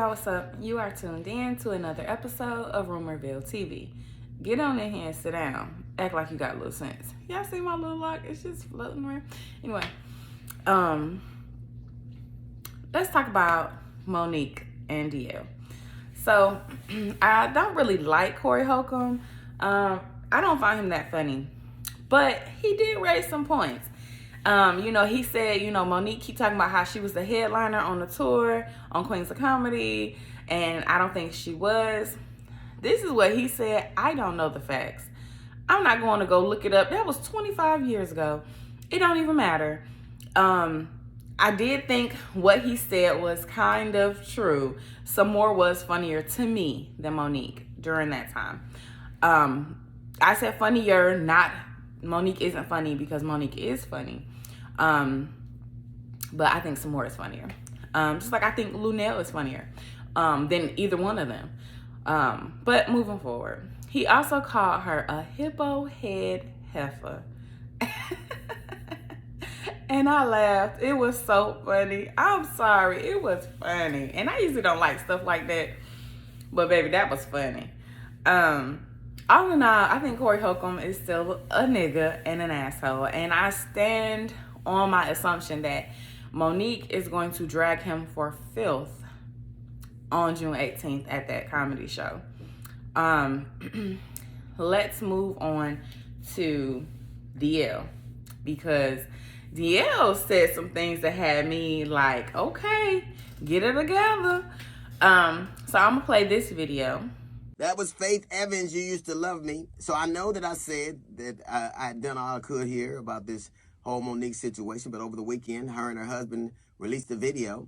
y'all, what's up? You are tuned in to another episode of Rumorville TV. Get on in here and sit down. Act like you got a little sense. Y'all see my little lock? It's just floating around. Anyway, let's talk about Monique and DL. So, I don't really like Cory Holcombe. I don't find him that funny. But he did raise some points. He said, Monique keep talking about how she was the headliner on the tour on Queens of Comedy, and I don't think she was. This is what he said. I don't know the facts. I'm not going to go look it up. That was 25 years ago. It don't even matter. I did think what he said was kind of true. Some more was funnier to me than Monique during that time. I said funnier, not Monique isn't funny, because Monique is funny. But I think some more is funnier. Just like I think Lunel is funnier than either one of them. But moving forward, he also called her a hippo head heifer. And I laughed. It was so funny. I'm sorry. It was funny. And I usually don't like stuff like that. But baby, that was funny. All in all, I think Cory Holcombe is still a nigga and an asshole. And I stand on my assumption that Monique is going to drag him for filth on June 18th at that comedy show. Let's move on to DL, because DL said some things that had me like, okay, get it together. So I'm gonna play this video. That was Faith Evans, You Used to Love Me. So I know that I said that I had done all I could here about this whole Monique situation, but over the weekend, her and her husband released a video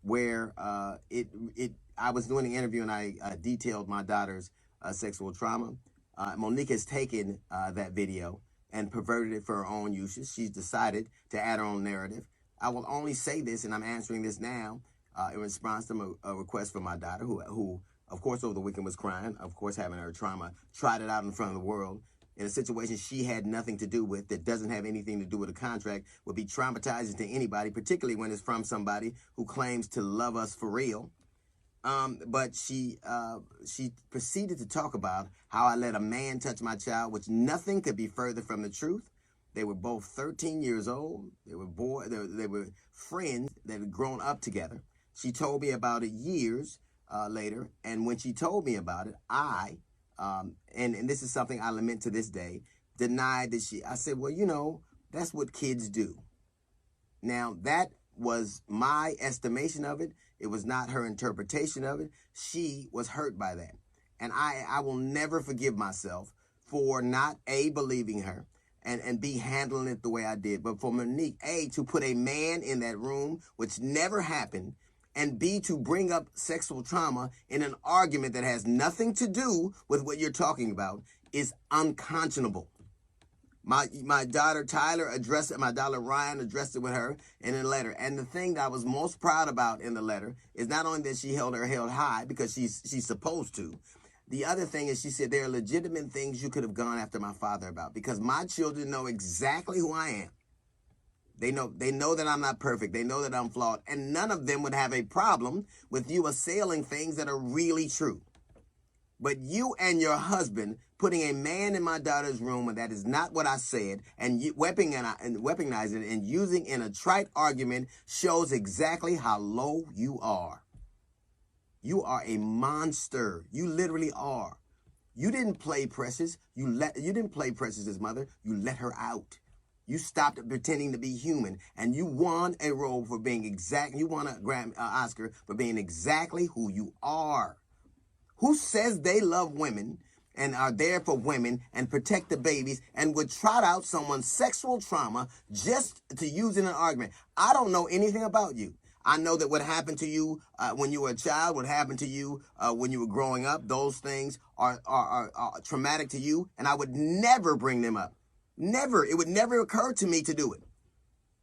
where I was doing an interview and I detailed my daughter's sexual trauma. Monique has taken that video and perverted it for her own uses. She's decided to add her own narrative. I will only say this, and I'm answering this now in response to a request from my daughter, who of course, over the weekend was crying, of course, having her trauma, tried it out in front of the world in a situation she had nothing to do with, that doesn't have anything to do with a contract, would be traumatizing to anybody, particularly when it's from somebody who claims to love us for real. But she proceeded to talk about how I let a man touch my child, which nothing could be further from the truth. They were both 13 years old. They were friends that had grown up together. She told me about it years later, and when she told me about it, I, and this is something I lament to this day, denied that I said, well, that's what kids do. Now, that was my estimation of it. It was not her interpretation of it. She was hurt by that. And I will never forgive myself for not, A, believing her, and B, handling it the way I did. But for Monique, A, to put a man in that room, which never happened, and B, to bring up sexual trauma in an argument that has nothing to do with what you're talking about, is unconscionable. My daughter Tyler addressed it, my daughter Ryan addressed it with her in a letter. And the thing that I was most proud about in the letter is not only that she held her head high, because she's supposed to. The other thing is, she said there are legitimate things you could have gone after my father about, because my children know exactly who I am. They know that I'm not perfect. They know that I'm flawed. And none of them would have a problem with you assailing things that are really true. But you and your husband putting a man in my daughter's room, and that is not what I said, and weaponizing it and using in a trite argument shows exactly how low you are. You are a monster. You literally are. You didn't play Precious. You didn't play Precious's mother. You let her out. You stopped pretending to be human, and you won a role for being you won a Oscar for being exactly who you are. Who says they love women and are there for women and protect the babies and would trot out someone's sexual trauma just to use in an argument? I don't know anything about you. I know that what happened to you when you were a child, what happened to you when you were growing up, those things are traumatic to you, and I would never bring them up. Never. It would never occur to me to do it,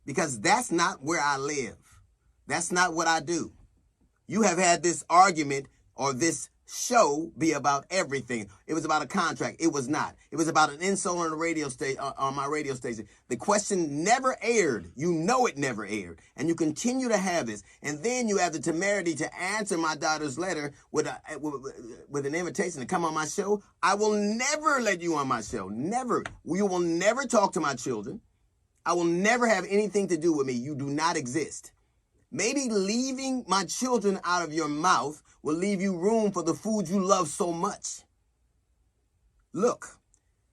because that's not where I live. That's not what I do. You have had this argument or this show be about everything. It was about a contract. It was not. It was about an insult on the radio station, on my radio station. The question never aired. You know it never aired, and you continue to have this. And then you have the temerity to answer my daughter's letter with an invitation to come on my show. I will never let you on my show. Never. You will never talk to my children. I will never have anything to do with me. You do not exist. Maybe leaving my children out of your mouth will leave you room for the food you love so much. Look,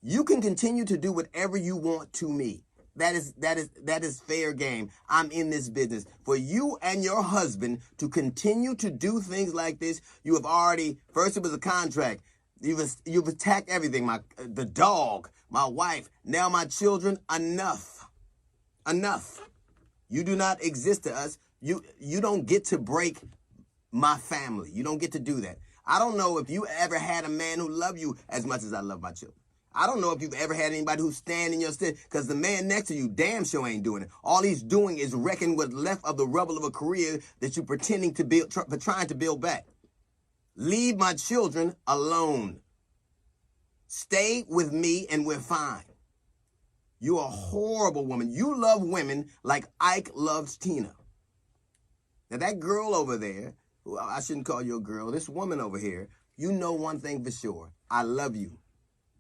you can continue to do whatever you want to me. That is fair game. I'm in this business. For you and your husband to continue to do things like this, you have already, first it was a contract. You've attacked everything. The dog, my wife, now my children. Enough. Enough. You do not exist to us. You don't get to break my family. You don't get to do that. I don't know if you ever had a man who loved you as much as I love my children. I don't know if you've ever had anybody who's standing in your stead, because the man next to you damn sure ain't doing it. All he's doing is wrecking what's left of the rubble of a career that you're pretending to build, trying to build back. Leave my children alone. Stay with me and we're fine. You're a horrible woman. You love women like Ike loves Tina. Now, that girl over there, who I shouldn't call you a girl, this woman over here, you know one thing for sure. I love you.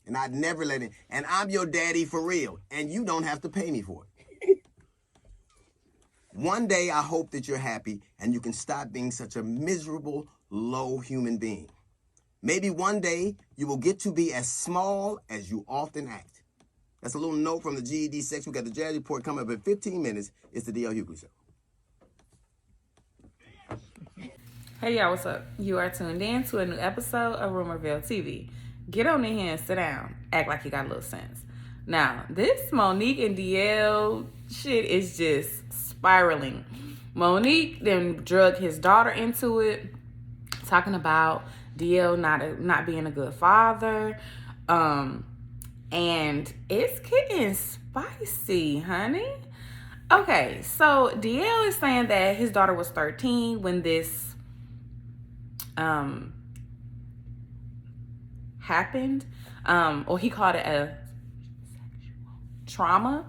And I'd never let it. And I'm your daddy for real. And you don't have to pay me for it. One day, I hope that you're happy and you can stop being such a miserable, low human being. Maybe one day, you will get to be as small as you often act. That's a little note from the GED section. We got the Jazz Report coming up in 15 minutes. It's the D.L. Hughley Show. Hey y'all, what's up? You are tuned in to a new episode of Rumorville TV. Get on in here and sit down. Act like you got a little sense. Now, this Monique and DL shit is just spiraling. Monique then drug his daughter into it, talking about DL not being a good father. And it's getting spicy, honey. Okay, so DL is saying that his daughter was 13 when this happened, or he called it a trauma.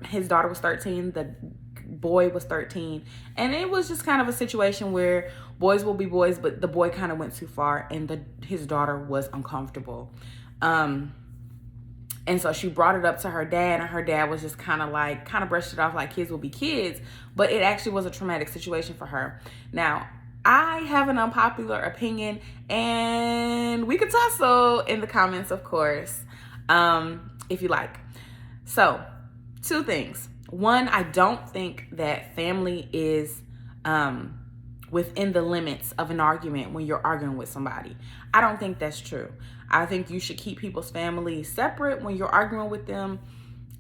His daughter was 13, the boy was 13, and it was just kind of a situation where boys will be boys, but the boy kind of went too far, and his daughter was uncomfortable. And so she brought it up to her dad, and her dad was just kind of brushed it off like kids will be kids, but it actually was a traumatic situation for her. Now, I have an unpopular opinion, and we could tussle in the comments, of course, if you like. So, two things. One, I don't think that family is within the limits of an argument when you're arguing with somebody. I don't think that's true. I think you should keep people's families separate when you're arguing with them.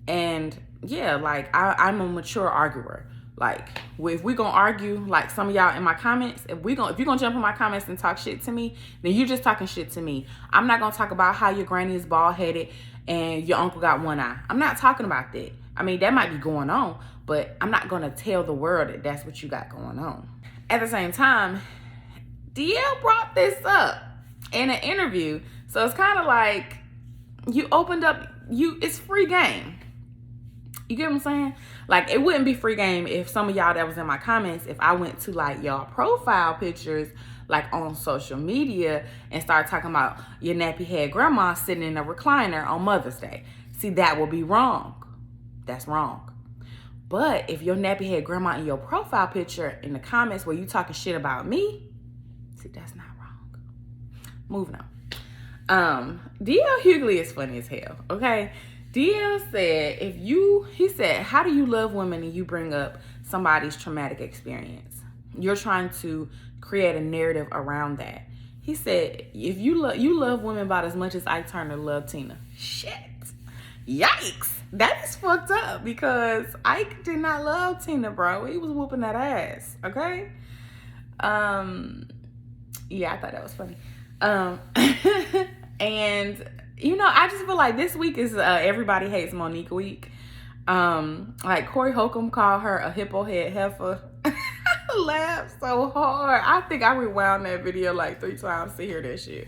And yeah, like I'm a mature arguer. Like, if we gonna argue, like some of y'all in my comments, if you're gonna jump in my comments and talk shit to me, then you just talking shit to me. I'm not gonna talk about how your granny is bald-headed and your uncle got one eye. I'm not talking about that. I mean, that might be going on, but I'm not gonna tell the world that that's what you got going on. At the same time, DL brought this up in an interview, so it's kind of like you opened up, it's free game. You get what I'm saying? Like, it wouldn't be free game if some of y'all that was in my comments, if I went to like y'all profile pictures, like on social media, and started talking about your nappy head grandma sitting in a recliner on Mother's Day. See, that would be wrong. That's wrong. But if your nappy head grandma in your profile picture in the comments where you talking shit about me, see, that's not wrong. Moving on. DL Hughley is funny as hell, okay? DL said, he said, how do you love women and you bring up somebody's traumatic experience? You're trying to create a narrative around that. He said, if you love women about as much as Ike Turner loved Tina. Shit. Yikes. That is fucked up because Ike did not love Tina, bro. He was whooping that ass, okay? Yeah, I thought that was funny. And you know, I just feel like this week is Everybody Hates Monique week. Like Cory Holcombe called her a hippo head heifer. laughed so hard. I think I rewound that video like 3 times to hear that shit.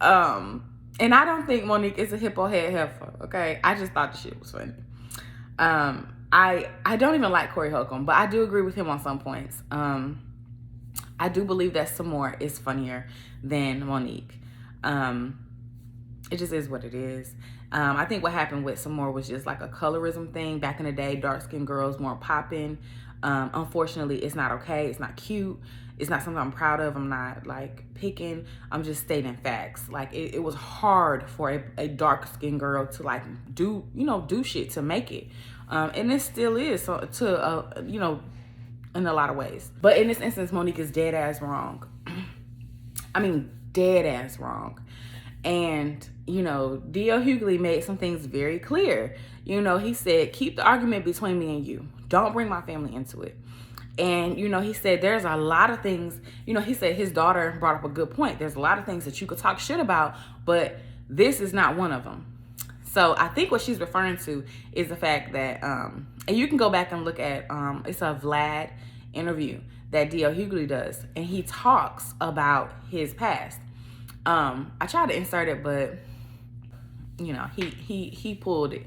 And I don't think Monique is a hippo head heifer, okay? I just thought the shit was funny. I don't even like Cory Holcombe, but I do agree with him on some points. I do believe that Samore is funnier than Monique. It just is what it is. I think what happened with Samore was just like a colorism thing. Back in the day, dark-skinned girls more popping. Unfortunately, it's not okay. It's not cute. It's not something I'm proud of. I'm not like picking. I'm just stating facts. Like it was hard for a dark-skinned girl to like do shit to make it. And it still is to in a lot of ways. But in this instance, Monique is dead ass wrong. I mean, dead ass wrong. And, D.L. Hughley made some things very clear. He said, keep the argument between me and you. Don't bring my family into it. And, he said there's a lot of things, he said his daughter brought up a good point. There's a lot of things that you could talk shit about, but this is not one of them. So I think what she's referring to is the fact that, and you can go back and look at, it's a Vlad interview that D.L. Hughley does, and he talks about his past. I tried to insert it, but he pulled it.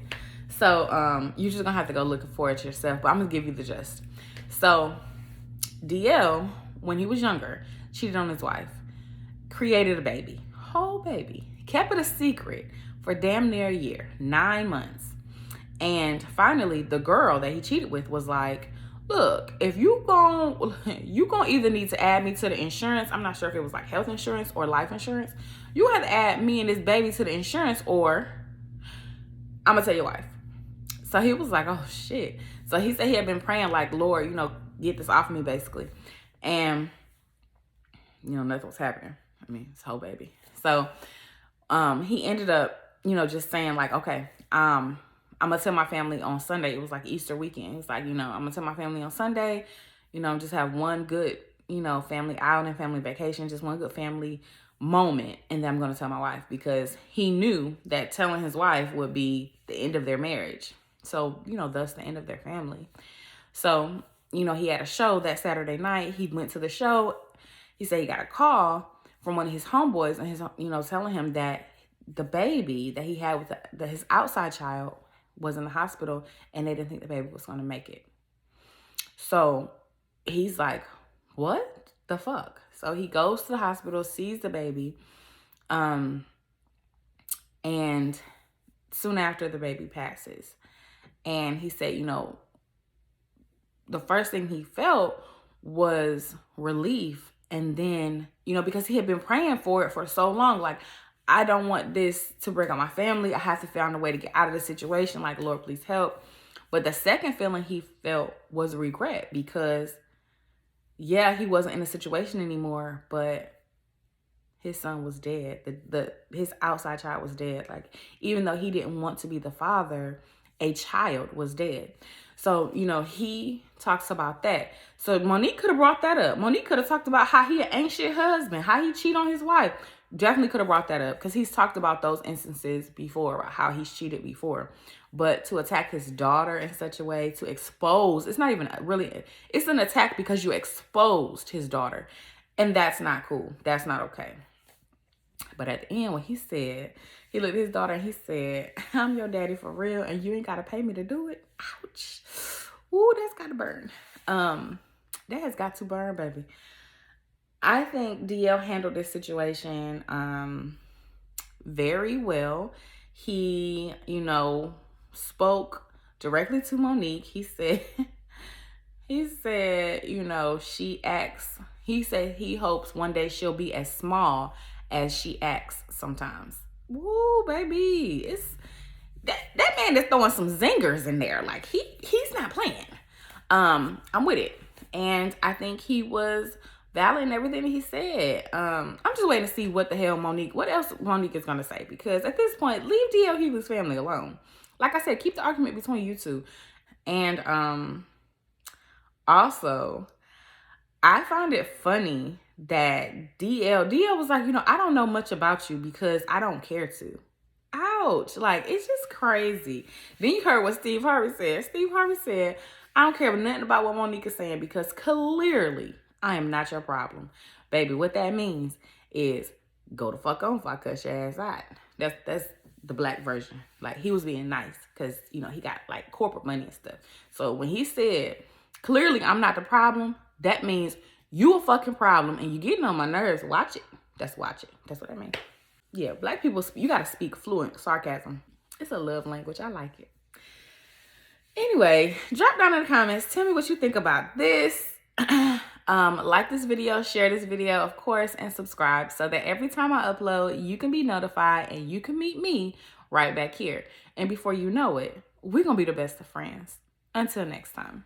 So you're just gonna have to go looking for it yourself, but I'm gonna give you the gist. So DL, when he was younger, cheated on his wife, created a baby, whole baby, kept it a secret for damn near a year, 9 months. And finally, the girl that he cheated with was like, look, if you gon' either need to add me to the insurance. I'm not sure if it was like health insurance or life insurance. You have to add me and this baby to the insurance, or I'm gonna tell your wife. So he was like, oh shit. So he said he had been praying like, Lord, get this off of me, basically. And nothing was happening. I mean, it's whole baby. So he ended up, just saying like, okay, I'm gonna tell my family on Sunday. It was like Easter weekend. He was like, I'm gonna tell my family on Sunday, just have one good, family outing, family vacation, just one good family moment. And then I'm gonna tell my wife, because he knew that telling his wife would be the end of their marriage. So, thus the end of their family. So, he had a show that Saturday night. He went to the show. He said he got a call from one of his homeboys, and his, telling him that the baby that he had with his outside child was in the hospital, and they didn't think the baby was going to make it. So he's like, what the fuck? So he goes to the hospital, sees the baby, and soon after, the baby passes. And he said, the first thing he felt was relief. And then, because he had been praying for it for so long, like, I don't want this to break up my family. I have to find a way to get out of the situation. Like, Lord, please help. But the second feeling he felt was regret, because, yeah, he wasn't in a situation anymore, but his son was dead. His outside child was dead. Like, even though he didn't want to be the father, a child was dead. So, he talks about that. So Monique could have brought that up. Monique could have talked about how he an ain't shit husband, how he cheat on his wife. Definitely could have brought that up, because he's talked about those instances before, how he's cheated before. But to attack his daughter in such a way, to expose, it's not even really, it's an attack because you exposed his daughter. And that's not cool. That's not okay. But at the end, when he said, he looked at his daughter and he said, I'm your daddy for real, and you ain't got to pay me to do it. Ouch. Ooh, that's got to burn. That has got to burn, baby. I think DL handled this situation very well. He, spoke directly to Monique. He said, he said he hopes one day she'll be as small as she acts sometimes. Woo, baby. It's that man is throwing some zingers in there. Like, he's not playing. I'm with it. And I think he was valid in everything that he said. I'm just waiting to see what else Monique is going to say. Because at this point, leave D.L. Hughley's family alone. Like I said, keep the argument between you two. And also, I find it funny that DL was like, I don't know much about you because I don't care to. Ouch. Like, it's just crazy. Then you heard what Steve Harvey said. Steve Harvey said, I don't care nothing about what Monique is saying because clearly I am not your problem. Baby, what that means is go the fuck on if I cuss your ass out. That's the black version. Like, he was being nice because, you know, he got like corporate money and stuff. So when he said, clearly I'm not the problem, that means you a fucking problem and you getting on my nerves. Watch it. Watch it. That's what I mean. Yeah, black people, you gotta speak fluent sarcasm. It's a love language. I like it. Anyway, drop down in the comments. Tell me what you think about this. Like this video, share this video, of course, and subscribe so that every time I upload, you can be notified and you can meet me right back here. And before you know it, we're going to be the best of friends. Until next time.